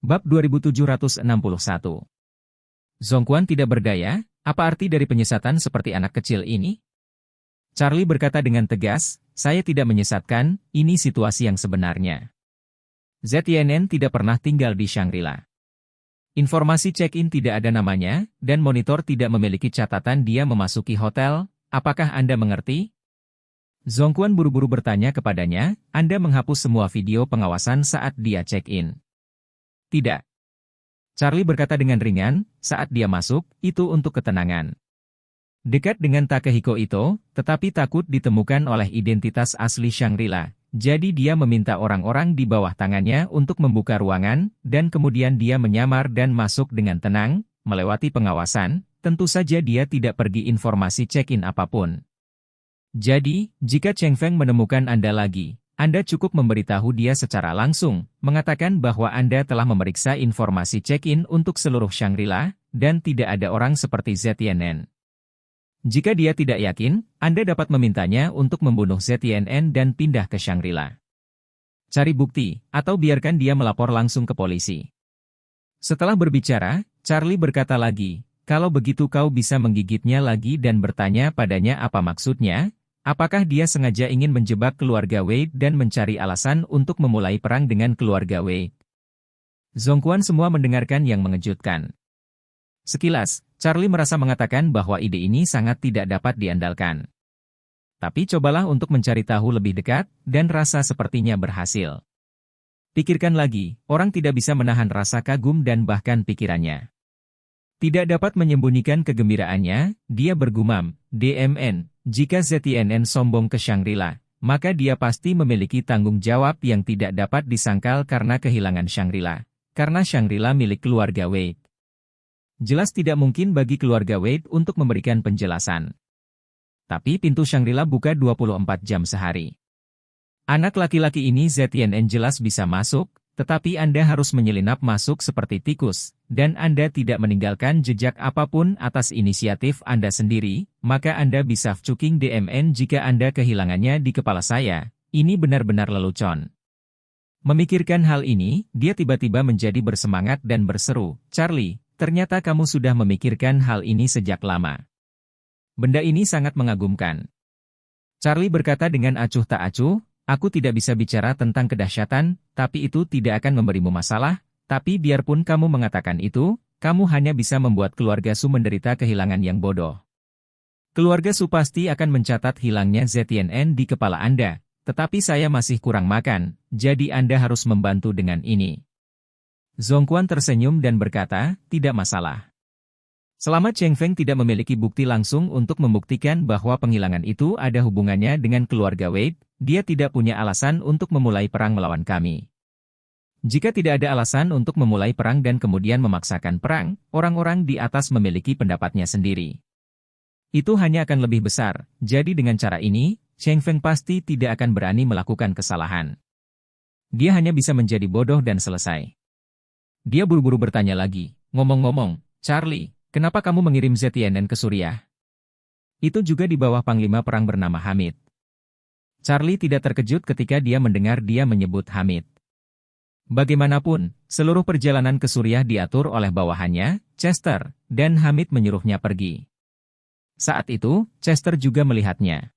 Bab 2761. Zhongquan tidak berdaya, apa arti dari penyesatan seperti anak kecil ini? Charlie berkata dengan tegas, saya tidak menyesatkan, ini situasi yang sebenarnya. ZYNN tidak pernah tinggal di Shangri-La. Informasi check-in tidak ada namanya, dan monitor tidak memiliki catatan dia memasuki hotel, apakah Anda mengerti? Zhongquan buru-buru bertanya kepadanya, Anda menghapus semua video pengawasan saat dia check-in. Tidak. Charlie berkata dengan ringan, saat dia masuk, itu untuk ketenangan. Dekat dengan Takehiko Ito, tetapi takut ditemukan oleh identitas asli Shangri-La. Jadi dia meminta orang-orang di bawah tangannya untuk membuka ruangan, dan kemudian dia menyamar dan masuk dengan tenang, melewati pengawasan, tentu saja dia tidak pergi informasi check-in apapun. Jadi, jika Cheng Feng menemukan Anda lagi, Anda cukup memberitahu dia secara langsung, mengatakan bahwa Anda telah memeriksa informasi check-in untuk seluruh Shangri-La, dan tidak ada orang seperti ZYNN. Jika dia tidak yakin, Anda dapat memintanya untuk membunuh ZYNN dan pindah ke Shangri-La. Cari bukti, atau biarkan dia melapor langsung ke polisi. Setelah berbicara, Charlie berkata lagi, kalau begitu kau bisa menggigitnya lagi dan bertanya padanya apa maksudnya. Apakah dia sengaja ingin menjebak keluarga Wei dan mencari alasan untuk memulai perang dengan keluarga Wei? Zhongquan semua mendengarkan yang mengejutkan. Sekilas, Charlie merasa mengatakan bahwa ide ini sangat tidak dapat diandalkan. Tapi cobalah untuk mencari tahu lebih dekat, dan rasa sepertinya berhasil. Pikirkan lagi, orang tidak bisa menahan rasa kagum dan bahkan pikirannya. Tidak dapat menyembunyikan kegembiraannya, dia bergumam, DMN. Jika ZYNN sombong ke Shangri-La, maka dia pasti memiliki tanggung jawab yang tidak dapat disangkal karena kehilangan Shangri-La. Karena Shangri-La milik keluarga Wei. Jelas tidak mungkin bagi keluarga Wei untuk memberikan penjelasan. Tapi pintu Shangri-La buka 24 jam sehari. Anak laki-laki ini ZYNN jelas bisa masuk, tetapi Anda harus menyelinap masuk seperti tikus, dan Anda tidak meninggalkan jejak apapun atas inisiatif Anda sendiri, maka Anda bisa cuking DMN jika Anda kehilangannya di kepala saya. Ini benar-benar lelucon. Memikirkan hal ini, dia tiba-tiba menjadi bersemangat dan berseru, Charlie, ternyata kamu sudah memikirkan hal ini sejak lama. Benda ini sangat mengagumkan. Charlie berkata dengan acuh tak acuh, aku tidak bisa bicara tentang kedahsyatan, tapi itu tidak akan memberimu masalah, tapi biarpun kamu mengatakan itu, kamu hanya bisa membuat keluarga Su menderita kehilangan yang bodoh. Keluarga Su pasti akan mencatat hilangnya ZYNN di kepala Anda, tetapi saya masih kurang makan, jadi Anda harus membantu dengan ini. Zhongquan tersenyum dan berkata, tidak masalah. Selama Cheng Feng tidak memiliki bukti langsung untuk membuktikan bahwa penghilangan itu ada hubungannya dengan keluarga Wei, dia tidak punya alasan untuk memulai perang melawan kami. Jika tidak ada alasan untuk memulai perang dan kemudian memaksakan perang, orang-orang di atas memiliki pendapatnya sendiri. Itu hanya akan lebih besar, jadi dengan cara ini, Cheng Feng pasti tidak akan berani melakukan kesalahan. Dia hanya bisa menjadi bodoh dan selesai. Dia buru-buru bertanya lagi, ngomong-ngomong, Charlie, kenapa kamu mengirim ZYNN ke Suriah? Itu juga di bawah panglima perang bernama Hamid. Charlie tidak terkejut ketika dia mendengar dia menyebut Hamid. Bagaimanapun, seluruh perjalanan ke Suriah diatur oleh bawahannya, Chester, dan Hamid menyuruhnya pergi. Saat itu, Chester juga melihatnya.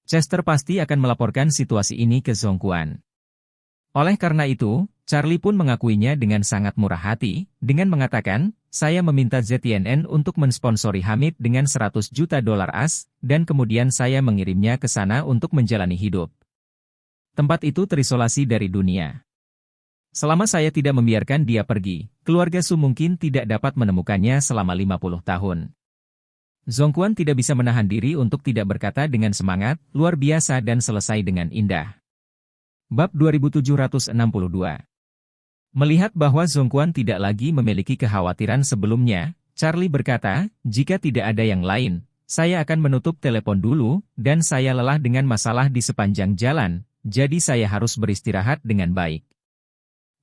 Chester pasti akan melaporkan situasi ini ke Zhongquan. Oleh karena itu, Charlie pun mengakuinya dengan sangat murah hati, dengan mengatakan, saya meminta ZYNN untuk mensponsori Hamid dengan 100 juta dolar AS, dan kemudian saya mengirimnya ke sana untuk menjalani hidup. Tempat itu terisolasi dari dunia. Selama saya tidak membiarkan dia pergi, keluarga Su mungkin tidak dapat menemukannya selama 50 tahun. Zhongquan tidak bisa menahan diri untuk tidak berkata dengan semangat, luar biasa dan selesai dengan indah. Bab 2762. Melihat bahwa Zhongquan tidak lagi memiliki kekhawatiran sebelumnya, Charlie berkata, jika tidak ada yang lain, saya akan menutup telepon dulu, dan saya lelah dengan masalah di sepanjang jalan, jadi saya harus beristirahat dengan baik.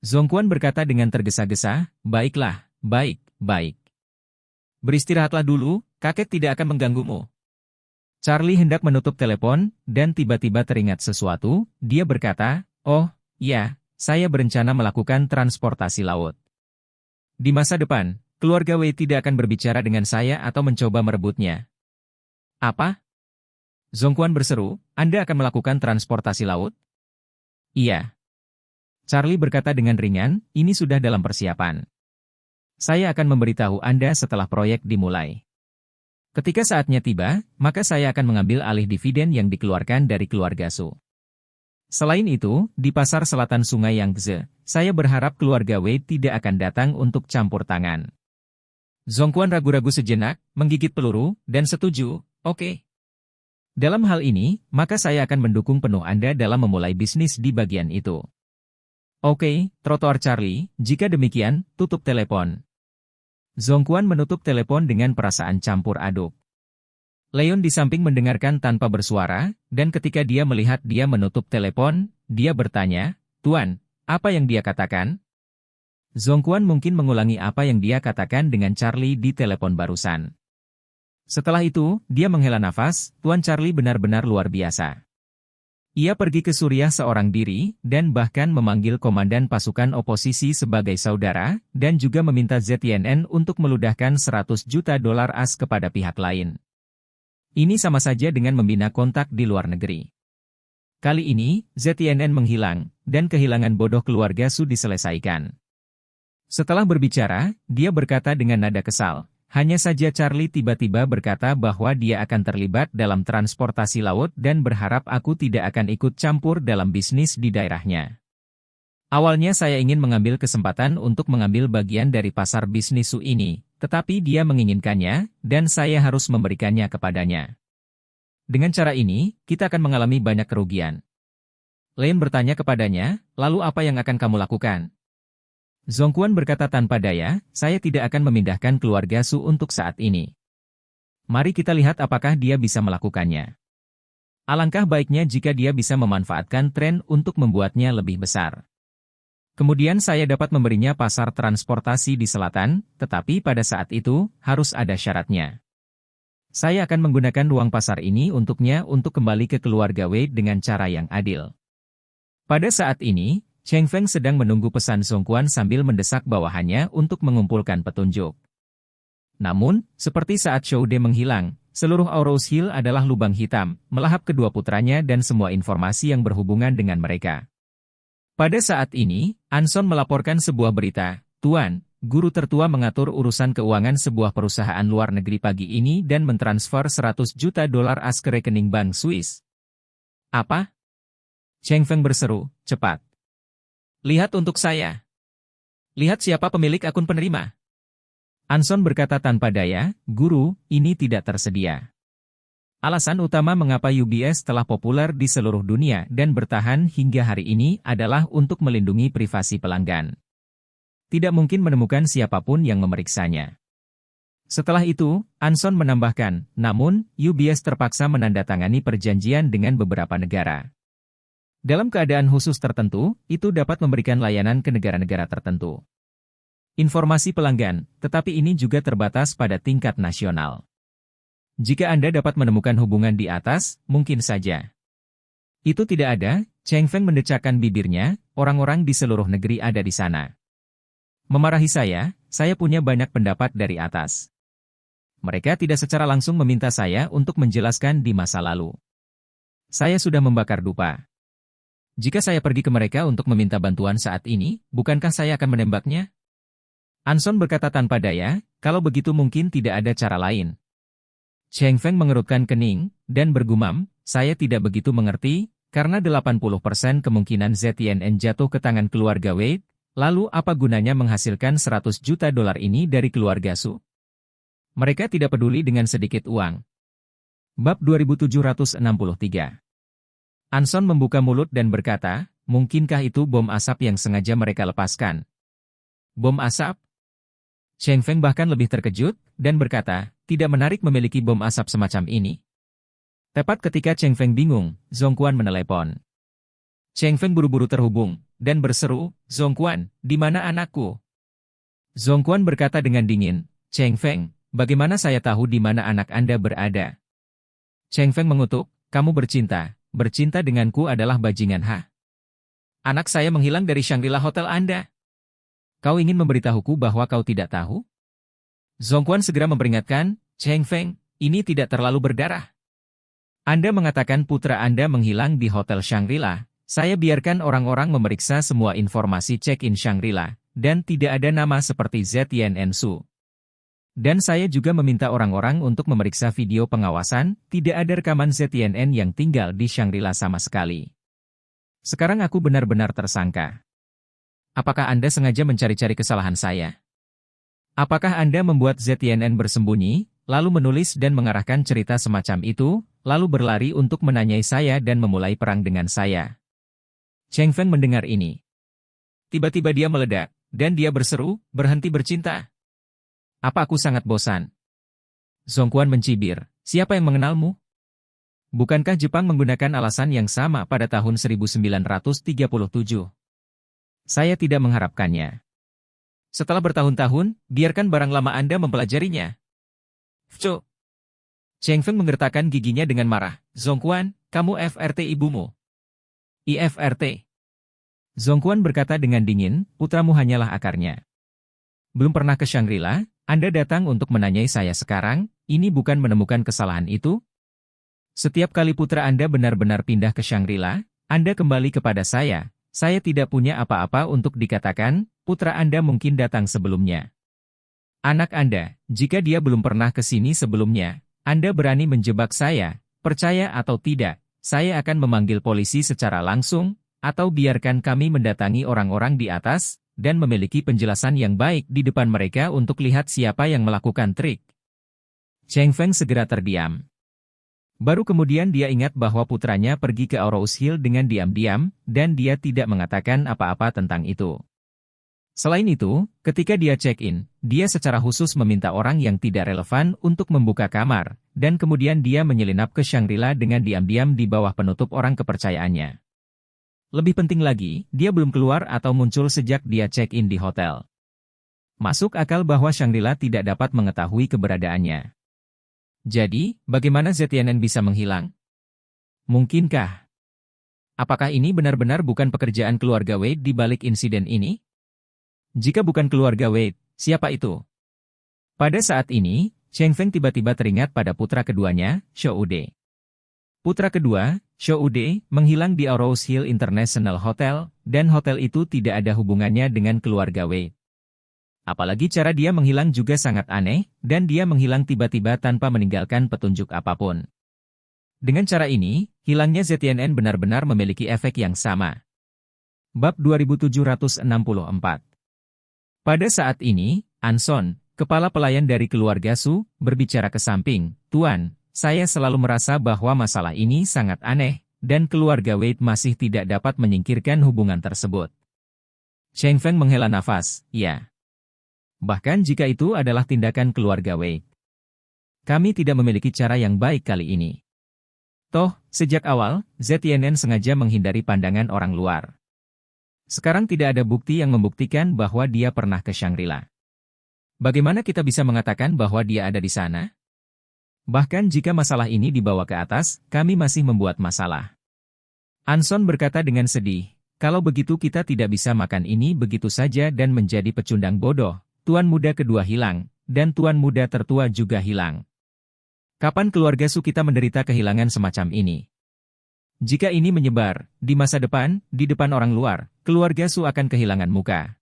Zhongquan berkata dengan tergesa-gesa, baiklah, baik. Beristirahatlah dulu, kakek tidak akan mengganggumu. Charlie hendak menutup telepon, dan tiba-tiba teringat sesuatu, dia berkata, oh, ya, saya berencana melakukan transportasi laut. Di masa depan, keluarga Wei tidak akan berbicara dengan saya atau mencoba merebutnya. Apa? Zhongquan berseru, Anda akan melakukan transportasi laut? Iya. Charlie berkata dengan ringan, ini sudah dalam persiapan. Saya akan memberitahu Anda setelah proyek dimulai. Ketika saatnya tiba, maka saya akan mengambil alih dividen yang dikeluarkan dari keluarga Su. Selain itu, di pasar selatan Sungai Yangtze, saya berharap keluarga Wei tidak akan datang untuk campur tangan. Zhongquan ragu-ragu sejenak, menggigit peluru, dan setuju, oke. Dalam hal ini, maka saya akan mendukung penuh Anda dalam memulai bisnis di bagian itu. Oke, trotoar Charlie, jika demikian, tutup telepon. Zhongquan menutup telepon dengan perasaan campur aduk. Leon di samping mendengarkan tanpa bersuara, dan ketika dia melihat dia menutup telepon, dia bertanya, Tuan, apa yang dia katakan? Zhongquan mungkin mengulangi apa yang dia katakan dengan Charlie di telepon barusan. Setelah itu, dia menghela nafas, Tuan Charlie benar-benar luar biasa. Ia pergi ke Suriah seorang diri, dan bahkan memanggil komandan pasukan oposisi sebagai saudara, dan juga meminta ZNN untuk meludahkan $100 juta AS kepada pihak lain. Ini sama saja dengan membina kontak di luar negeri. Kali ini, ZNN menghilang, dan kehilangan bodoh keluarga Su diselesaikan. Setelah berbicara, dia berkata dengan nada kesal, hanya saja Charlie tiba-tiba berkata bahwa dia akan terlibat dalam transportasi laut dan berharap aku tidak akan ikut campur dalam bisnis di daerahnya. Awalnya saya ingin mengambil kesempatan untuk mengambil bagian dari pasar bisnis Su ini, tetapi dia menginginkannya, dan saya harus memberikannya kepadanya. Dengan cara ini, kita akan mengalami banyak kerugian. Lane bertanya kepadanya, lalu apa yang akan kamu lakukan? Zhongquan berkata tanpa daya, saya tidak akan memindahkan keluarga Su untuk saat ini. Mari kita lihat apakah dia bisa melakukannya. Alangkah baiknya jika dia bisa memanfaatkan tren untuk membuatnya lebih besar. Kemudian saya dapat memberinya pasar transportasi di selatan, tetapi pada saat itu, harus ada syaratnya. Saya akan menggunakan ruang pasar ini untuknya untuk kembali ke keluarga Wei dengan cara yang adil. Pada saat ini, Cheng Feng sedang menunggu pesan Zhongquan sambil mendesak bawahannya untuk mengumpulkan petunjuk. Namun, seperti saat Shoude menghilang, seluruh Aurous Hill adalah lubang hitam, melahap kedua putranya dan semua informasi yang berhubungan dengan mereka. Pada saat ini, Anson melaporkan sebuah berita, Tuan, guru tertua mengatur urusan keuangan sebuah perusahaan luar negeri pagi ini dan mentransfer $100 juta AS ke rekening bank Swiss. Apa? Cheng Feng berseru, cepat. Lihat untuk saya. Lihat siapa pemilik akun penerima. Anson berkata tanpa daya, Guru, ini tidak tersedia. Alasan utama mengapa UBS telah populer di seluruh dunia dan bertahan hingga hari ini adalah untuk melindungi privasi pelanggan. Tidak mungkin menemukan siapapun yang memeriksanya. Setelah itu, Anson menambahkan, namun, UBS terpaksa menandatangani perjanjian dengan beberapa negara. Dalam keadaan khusus tertentu, itu dapat memberikan layanan ke negara-negara tertentu. Informasi pelanggan, tetapi ini juga terbatas pada tingkat nasional. Jika Anda dapat menemukan hubungan di atas, mungkin saja. Itu tidak ada, Cheng Feng mendecakkan bibirnya, orang-orang di seluruh negeri ada di sana. Memarahi saya punya banyak pendapat dari atas. Mereka tidak secara langsung meminta saya untuk menjelaskan di masa lalu. Saya sudah membakar dupa. Jika saya pergi ke mereka untuk meminta bantuan saat ini, bukankah saya akan menembaknya? Anson berkata tanpa daya, kalau begitu mungkin tidak ada cara lain. Cheng Feng mengerutkan kening, dan bergumam, saya tidak begitu mengerti, karena 80% kemungkinan ZNN jatuh ke tangan keluarga Wei, lalu apa gunanya menghasilkan $100 juta ini dari keluarga Su? Mereka tidak peduli dengan sedikit uang. Bab 2763. Anson membuka mulut dan berkata, mungkinkah itu bom asap yang sengaja mereka lepaskan? Bom asap? Cheng Feng bahkan lebih terkejut, dan berkata, tidak menarik memiliki bom asap semacam ini. Tepat ketika Cheng Feng bingung, Zhongquan menelepon. Cheng Feng buru-buru terhubung, dan berseru, Zhongquan, di mana anakku? Zhongquan berkata dengan dingin, Cheng Feng, bagaimana saya tahu di mana anak Anda berada? Cheng Feng mengutuk, kamu bercinta denganku adalah bajingan ha. Anak saya menghilang dari Shangri-La Hotel Anda. Kau ingin memberitahuku bahwa kau tidak tahu? Zhongquan segera memperingatkan, Cheng Feng, ini tidak terlalu berdarah. Anda mengatakan putra Anda menghilang di Hotel Shangri-La. Saya biarkan orang-orang memeriksa semua informasi check-in Shangri-La, dan tidak ada nama seperti ZTNN Su. Dan saya juga meminta orang-orang untuk memeriksa video pengawasan, tidak ada rekaman ZTNN yang tinggal di Shangri-La sama sekali. Sekarang aku benar-benar tersangka. Apakah Anda sengaja mencari-cari kesalahan saya? Apakah Anda membuat ZTNN bersembunyi, lalu menulis dan mengarahkan cerita semacam itu, lalu berlari untuk menanyai saya dan memulai perang dengan saya? Cheng Feng mendengar ini. Tiba-tiba dia meledak, dan dia berseru, berhenti bercinta. Apa aku sangat bosan? Zhongquan mencibir, siapa yang mengenalmu? Bukankah Jepang menggunakan alasan yang sama pada tahun 1937? Saya tidak mengharapkannya. Setelah bertahun-tahun, biarkan barang lama Anda mempelajarinya. Fco. Cheng Feng menggertakkan giginya dengan marah. Zhongquan, kamu FRT ibumu. IFRT. Zhongquan berkata dengan dingin, putramu hanyalah akarnya. Belum pernah ke Shangri-La, Anda datang untuk menanyai saya sekarang, ini bukan menemukan kesalahan itu? Setiap kali putra Anda benar-benar pindah ke Shangri-La, Anda kembali kepada saya tidak punya apa-apa untuk dikatakan, putra Anda mungkin datang sebelumnya. Anak Anda, jika dia belum pernah ke sini sebelumnya, Anda berani menjebak saya, percaya atau tidak, saya akan memanggil polisi secara langsung, atau biarkan kami mendatangi orang-orang di atas, dan memiliki penjelasan yang baik di depan mereka untuk lihat siapa yang melakukan trik. Cheng Feng segera terdiam. Baru kemudian dia ingat bahwa putranya pergi ke Aurous Hill dengan diam-diam, dan dia tidak mengatakan apa-apa tentang itu. Selain itu, ketika dia check-in, dia secara khusus meminta orang yang tidak relevan untuk membuka kamar, dan kemudian dia menyelinap ke Shangri-La dengan diam-diam di bawah penutup orang kepercayaannya. Lebih penting lagi, dia belum keluar atau muncul sejak dia check-in di hotel. Masuk akal bahwa Shangri-La tidak dapat mengetahui keberadaannya. Jadi, bagaimana ZTNN bisa menghilang? Mungkinkah? Apakah ini benar-benar bukan pekerjaan keluarga Wade di balik insiden ini? Jika bukan keluarga Wade, siapa itu? Pada saat ini, Cheng Feng tiba-tiba teringat pada putra keduanya, Shou De. Putra kedua, Shou De, menghilang di Aurous Hill International Hotel, dan hotel itu tidak ada hubungannya dengan keluarga Wade. Apalagi cara dia menghilang juga sangat aneh, dan dia menghilang tiba-tiba tanpa meninggalkan petunjuk apapun. Dengan cara ini, hilangnya ZTNN benar-benar memiliki efek yang sama. Bab 2764. Pada saat ini, Anson, kepala pelayan dari keluarga Su, berbicara ke samping, Tuan, saya selalu merasa bahwa masalah ini sangat aneh, dan keluarga Wade masih tidak dapat menyingkirkan hubungan tersebut. Cheng Feng menghela nafas, ya. Bahkan jika itu adalah tindakan keluarga Wade. Kami tidak memiliki cara yang baik kali ini. Toh, sejak awal, ZTNN sengaja menghindari pandangan orang luar. Sekarang tidak ada bukti yang membuktikan bahwa dia pernah ke Shangri-La. Bagaimana kita bisa mengatakan bahwa dia ada di sana? Bahkan jika masalah ini dibawa ke atas, kami masih membuat masalah. Anson berkata dengan sedih, kalau begitu kita tidak bisa makan ini begitu saja dan menjadi pecundang bodoh. Tuan muda kedua hilang, dan tuan muda tertua juga hilang. Kapan keluarga Su kita menderita kehilangan semacam ini? Jika ini menyebar, di masa depan, di depan orang luar, keluarga Su akan kehilangan muka.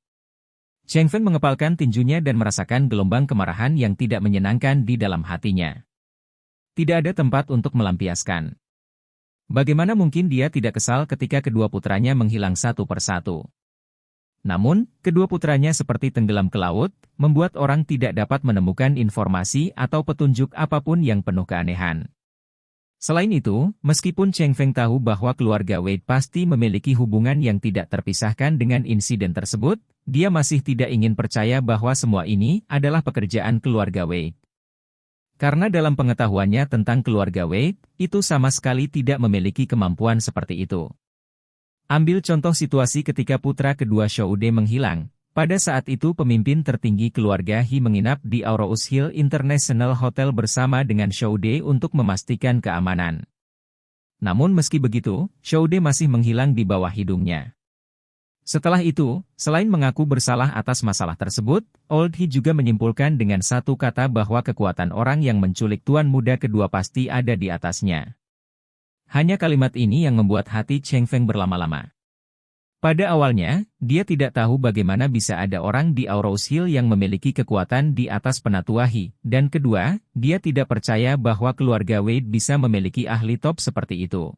Cheng Feng mengepalkan tinjunya dan merasakan gelombang kemarahan yang tidak menyenangkan di dalam hatinya. Tidak ada tempat untuk melampiaskan. Bagaimana mungkin dia tidak kesal ketika kedua putranya menghilang satu persatu? Namun, kedua putranya seperti tenggelam ke laut, membuat orang tidak dapat menemukan informasi atau petunjuk apapun yang penuh keanehan. Selain itu, meskipun Cheng Feng tahu bahwa keluarga Wade pasti memiliki hubungan yang tidak terpisahkan dengan insiden tersebut, dia masih tidak ingin percaya bahwa semua ini adalah pekerjaan keluarga Wade. Karena dalam pengetahuannya tentang keluarga Wade, itu sama sekali tidak memiliki kemampuan seperti itu. Ambil contoh situasi ketika putra kedua Shou De menghilang. Pada saat itu pemimpin tertinggi keluarga He menginap di Aurous Hill International Hotel bersama dengan Shou De untuk memastikan keamanan. Namun meski begitu, Shou De masih menghilang di bawah hidungnya. Setelah itu, selain mengaku bersalah atas masalah tersebut, Oldhi juga menyimpulkan dengan satu kata bahwa kekuatan orang yang menculik tuan muda kedua pasti ada di atasnya. Hanya kalimat ini yang membuat hati Cheng Feng berlama-lama. Pada awalnya, dia tidak tahu bagaimana bisa ada orang di Aurous Hill yang memiliki kekuatan di atas Penatuahi, dan kedua, dia tidak percaya bahwa keluarga Wade bisa memiliki ahli top seperti itu.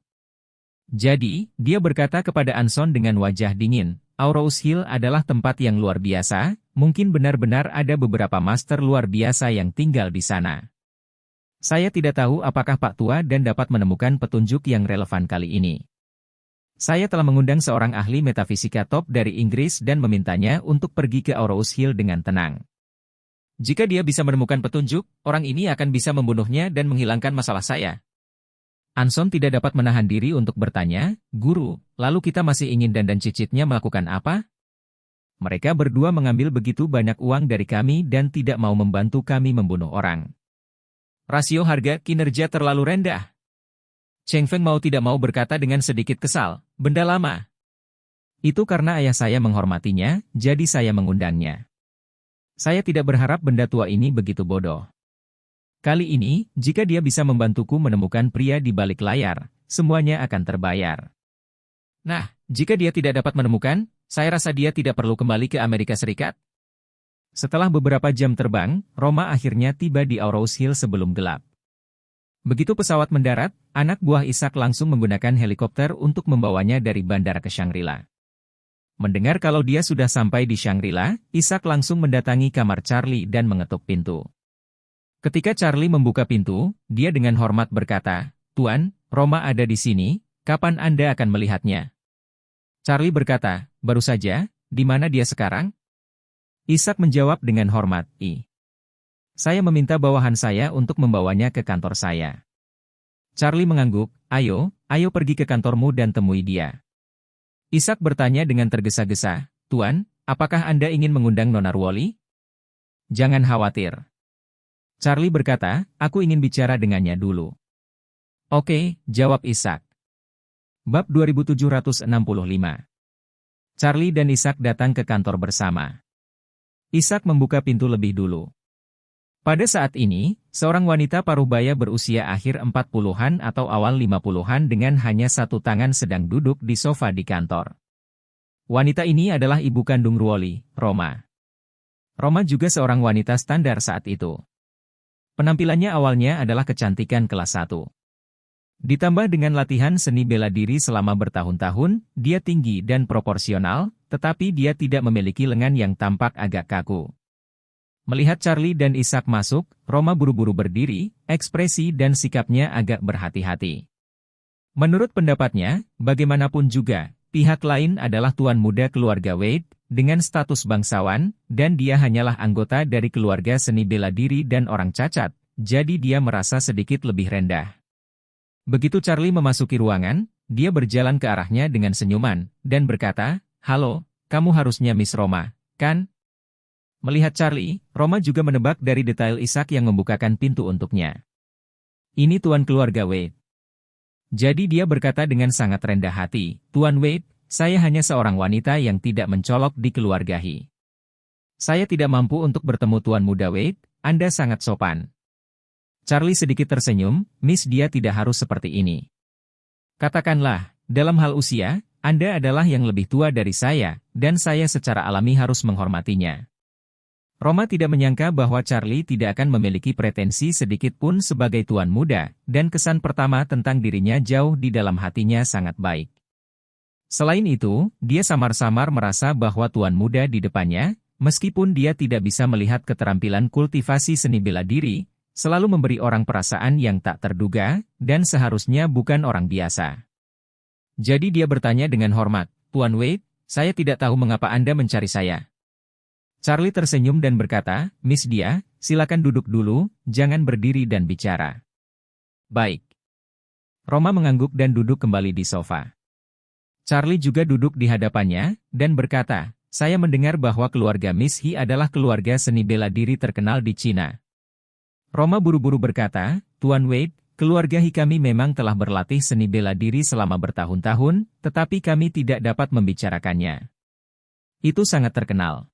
Jadi, dia berkata kepada Anson dengan wajah dingin, Aurous Hill adalah tempat yang luar biasa, mungkin benar-benar ada beberapa master luar biasa yang tinggal di sana. Saya tidak tahu apakah Pak Tua dan dapat menemukan petunjuk yang relevan kali ini. Saya telah mengundang seorang ahli metafisika top dari Inggris dan memintanya untuk pergi ke Aurous Hill dengan tenang. Jika dia bisa menemukan petunjuk, orang ini akan bisa membunuhnya dan menghilangkan masalah saya. Anson tidak dapat menahan diri untuk bertanya, Guru, lalu kita masih ingin dan cicitnya melakukan apa? Mereka berdua mengambil begitu banyak uang dari kami dan tidak mau membantu kami membunuh orang. Rasio harga kinerja terlalu rendah. Cheng Feng mau tidak mau berkata dengan sedikit kesal, benda lama. Itu karena ayah saya menghormatinya, jadi saya mengundangnya. Saya tidak berharap benda tua ini begitu bodoh. Kali ini, jika dia bisa membantuku menemukan pria di balik layar, semuanya akan terbayar. Nah, jika dia tidak dapat menemukan, saya rasa dia tidak perlu kembali ke Amerika Serikat. Setelah beberapa jam terbang, Roma akhirnya tiba di Aurous Hill sebelum gelap. Begitu pesawat mendarat, anak buah Ishak langsung menggunakan helikopter untuk membawanya dari bandara ke Shangri-La. Mendengar kalau dia sudah sampai di Shangri-La, Ishak langsung mendatangi kamar Charlie dan mengetuk pintu. Ketika Charlie membuka pintu, dia dengan hormat berkata, Tuan, Roma ada di sini, kapan Anda akan melihatnya? Charlie berkata, baru saja, di mana dia sekarang? Ishak menjawab dengan hormat, Saya meminta bawahan saya untuk membawanya ke kantor saya. Charlie mengangguk, ayo pergi ke kantormu dan temui dia. Ishak bertanya dengan tergesa-gesa, Tuan, apakah Anda ingin mengundang Nona Ruoli? Jangan khawatir. Charlie berkata, aku ingin bicara dengannya dulu. Oke, jawab Ishak. Bab 2765. Charlie dan Ishak datang ke kantor bersama. Ishak membuka pintu lebih dulu. Pada saat ini, seorang wanita paruhbaya berusia akhir 40-an atau awal 50-an dengan hanya satu tangan sedang duduk di sofa di kantor. Wanita ini adalah ibu kandung Ruoli, Roma. Roma juga seorang wanita standar saat itu. Penampilannya awalnya adalah kecantikan kelas 1. Ditambah dengan latihan seni bela diri selama bertahun-tahun, dia tinggi dan proporsional, tetapi dia tidak memiliki lengan yang tampak agak kaku. Melihat Charlie dan Ishak masuk, Roma buru-buru berdiri, ekspresi dan sikapnya agak berhati-hati. Menurut pendapatnya, bagaimanapun juga, pihak lain adalah tuan muda keluarga Wade, dengan status bangsawan, dan dia hanyalah anggota dari keluarga seni bela diri dan orang cacat, jadi dia merasa sedikit lebih rendah. Begitu Charlie memasuki ruangan, dia berjalan ke arahnya dengan senyuman, dan berkata, Halo, kamu harusnya Miss Roma, kan? Melihat Charlie, Roma juga menebak dari detail Ishak yang membukakan pintu untuknya. Ini tuan keluarga Wade. Jadi dia berkata dengan sangat rendah hati, Tuan Wade, saya hanya seorang wanita yang tidak mencolok di keluarga He. Saya tidak mampu untuk bertemu Tuan Muda Wade, Anda sangat sopan. Charlie sedikit tersenyum, Miss dia tidak harus seperti ini. Katakanlah, dalam hal usia, Anda adalah yang lebih tua dari saya, dan saya secara alami harus menghormatinya. Roma tidak menyangka bahwa Charlie tidak akan memiliki pretensi sedikit pun sebagai tuan muda, dan kesan pertama tentang dirinya jauh di dalam hatinya sangat baik. Selain itu, dia samar-samar merasa bahwa tuan muda di depannya, meskipun dia tidak bisa melihat keterampilan kultivasi seni bela diri, selalu memberi orang perasaan yang tak terduga, dan seharusnya bukan orang biasa. Jadi dia bertanya dengan hormat, Tuan Wade, saya tidak tahu mengapa Anda mencari saya. Charlie tersenyum dan berkata, Miss dia, silakan duduk dulu, jangan berdiri dan bicara. Baik. Roma mengangguk dan duduk kembali di sofa. Charlie juga duduk di hadapannya, dan berkata, saya mendengar bahwa keluarga Miss He adalah keluarga seni bela diri terkenal di Cina. Roma buru-buru berkata, Tuan Wade, keluarga He kami memang telah berlatih seni bela diri selama bertahun-tahun, tetapi kami tidak dapat membicarakannya. Itu sangat terkenal.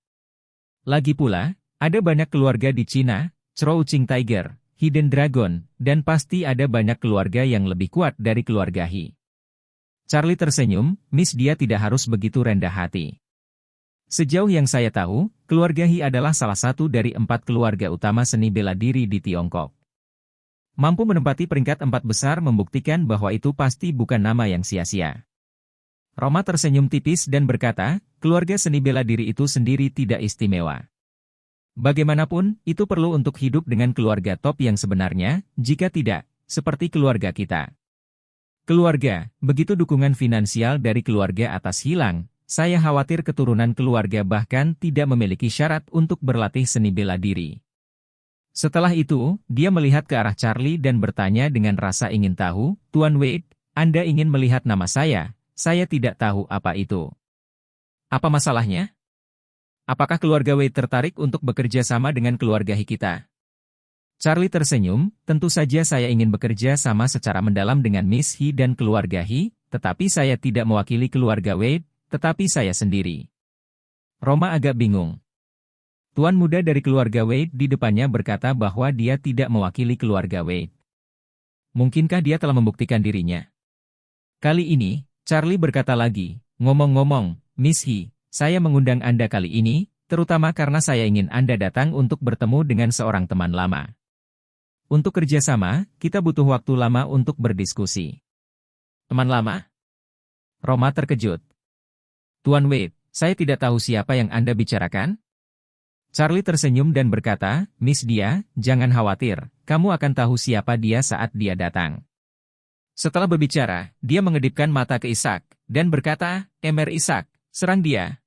Lagi pula, ada banyak keluarga di Cina, Crouching Tiger, Hidden Dragon, dan pasti ada banyak keluarga yang lebih kuat dari keluarga He. Charlie tersenyum, Miss dia tidak harus begitu rendah hati. Sejauh yang saya tahu, keluarga He adalah salah satu dari 4 keluarga utama seni bela diri di Tiongkok. Mampu menempati peringkat 4 besar membuktikan bahwa itu pasti bukan nama yang sia-sia. Roma tersenyum tipis dan berkata, keluarga seni bela diri itu sendiri tidak istimewa. Bagaimanapun, itu perlu untuk hidup dengan keluarga top yang sebenarnya, jika tidak, seperti keluarga kita. Keluarga, begitu dukungan finansial dari keluarga atas hilang, saya khawatir keturunan keluarga bahkan tidak memiliki syarat untuk berlatih seni bela diri. Setelah itu, dia melihat ke arah Charlie dan bertanya dengan rasa ingin tahu, Tuan Wade, Anda ingin melihat nama saya tidak tahu apa itu. Apa masalahnya? Apakah keluarga Wade tertarik untuk bekerja sama dengan keluarga He kita? Charlie tersenyum, tentu saja saya ingin bekerja sama secara mendalam dengan Miss He dan keluarga He, tetapi saya tidak mewakili keluarga Wade, tetapi saya sendiri. Roma agak bingung. Tuan muda dari keluarga Wade di depannya berkata bahwa dia tidak mewakili keluarga Wade. Mungkinkah dia telah membuktikan dirinya? Kali ini, Charlie berkata lagi, ngomong-ngomong, Miss He, saya mengundang Anda kali ini, terutama karena saya ingin Anda datang untuk bertemu dengan seorang teman lama. Untuk kerjasama, kita butuh waktu lama untuk berdiskusi. Teman lama? Roma terkejut. Tuan Wade, saya tidak tahu siapa yang Anda bicarakan? Charlie tersenyum dan berkata, Miss dia, jangan khawatir, kamu akan tahu siapa dia saat dia datang. Setelah berbicara, dia mengedipkan mata ke Ishak, dan berkata, Emer Ishak, serang dia.